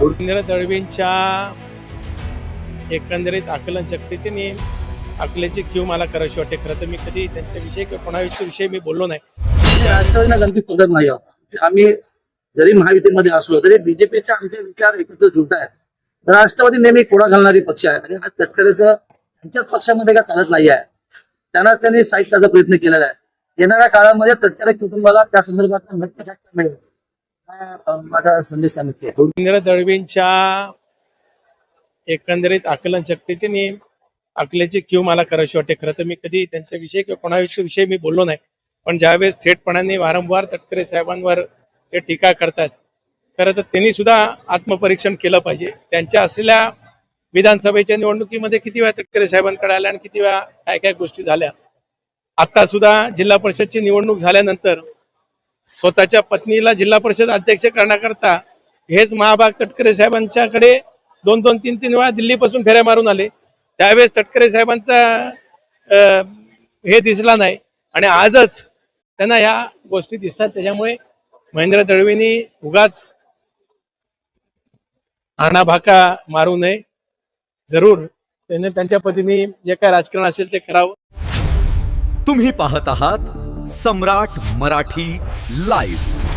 रवींद्र दळवींच्या एकंदरीत आकलन शक्तीची आणि आकलेची क्यू मला करायची वाटते. खरं तर मी कधी त्यांच्याविषयी किंवा कोणाविषयी मी बोललो नाही. राष्ट्रवादीला गणती पडत नाही आहोत. आम्ही जरी महायुतीमध्ये असलो तरी बीजेपीचे आमचे विचार एकत्र जुळत आहेत. राष्ट्रवादी नेहमी खोडा घालणारी पक्ष आहे आणि आज तटकरेचं त्यांच्याच पक्षामध्ये काय चालत नाही आहे. त्यांनाच त्यांनी साहित्याचा प्रयत्न केलेला आहे. येणाऱ्या काळामध्ये तटकरे कुटुंबाला त्या संदर्भात नक्कीच हक्क मिळेल हा माझा संदेश त्यांनी केला. रवींद्र दळवींच्या एकंदरीत आकलन शक्तीची आणि आकलेची क्यू मला करायची वाटते. खरं तर मी कधी त्यांच्याविषयी किंवा कोणाविषयी मी बोललो नाही. पण ज्यावेळेस थेटपणाने वारंवार तटकरे साहेबांवर ते टीका करतात, खरं तर त्यांनी सुद्धा आत्मपरीक्षण केलं पाहिजे. त्यांच्या असलेल्या विधानसभेच्या निवडणुकीमध्ये किती वेळा तटकरे साहेबांकडे आल्या आणि किती वेळा काय काय गोष्टी झाल्या. आता सुद्धा जिल्हा परिषदची निवडणूक झाल्यानंतर स्वतःच्या पत्नीला जिल्हा परिषद अध्यक्ष करण्याकरता हेच महाभाग तटकरे साहेबांच्याकडे 2-2, 3-3 वेळा दिल्लीपासून फेऱ्या मारून आले. त्यावेळेस तटकरे साहेबांचा हे दिसला नाही आणि आजच त्यांना ह्या गोष्टी दिसतात. त्याच्यामुळे महेंद्र दळवींनी उगाच आणाभाका मारू नये. जरूर त्यांनी त्यांच्या पद्धतीने जे काय राजकारण असेल ते करावं. तुम्ही पाहत आहात सम्राट मराठी लाईव्ह.